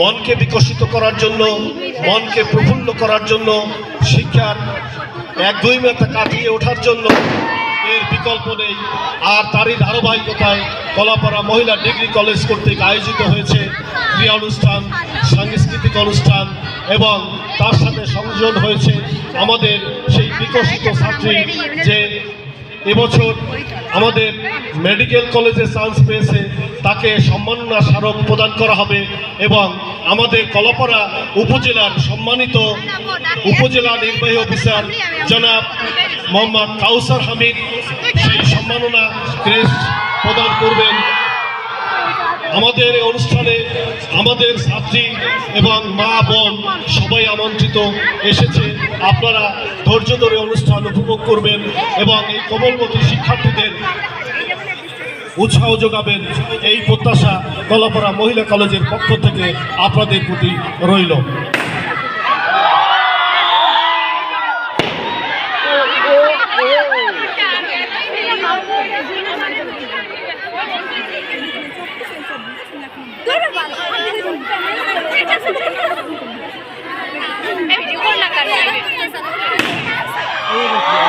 মনকে বিকশিত করার জন্য, মনকে প্রফুল্ল করার জন্য, শিক্ষার একগুঁইমতা কাটিয়ে ওঠার জন্য এর বিকল্প নেই। আর তারই ধারাবাহিকতায় কলাপাড়া মহিলা ডিগ্রি কলেজ কর্তৃক আয়োজিত হয়েছে ক্রীড়া অনুষ্ঠান, সাংস্কৃতিক অনুষ্ঠান এবং তার সাথে সংযোজন হয়েছে আমাদের সেই বিকশিত ছাত্রী যে এবছর আমাদের মেডিকেল কলেজে চান্স পেয়েছে, তাকে সম্মাননা স্মারক প্রদান করা হবে এবং আমাদের কলাপাড়া উপজেলার সম্মানিত উপজেলা নির্বাহী অফিসার জনাব মোহাম্মদ কাউসার হামিদ সেই সম্মাননা ক্রেস্ট প্রদান করবেন। আমাদের এই অনুষ্ঠানে আমাদের ছাত্রী এবং মা বোন সবাই আমন্ত্রিত এসেছে। আপনারা ধৈর্য ধরে অনুষ্ঠান উপভোগ করবেন এবং এই কোমলমতি শিক্ষার্থীদের উৎসাহ যোগাবেন, এই প্রত্যাশা কলাপাড়া মহিলা কলেজের পক্ষ থেকে আপনাদের প্রতি রইল। Hey,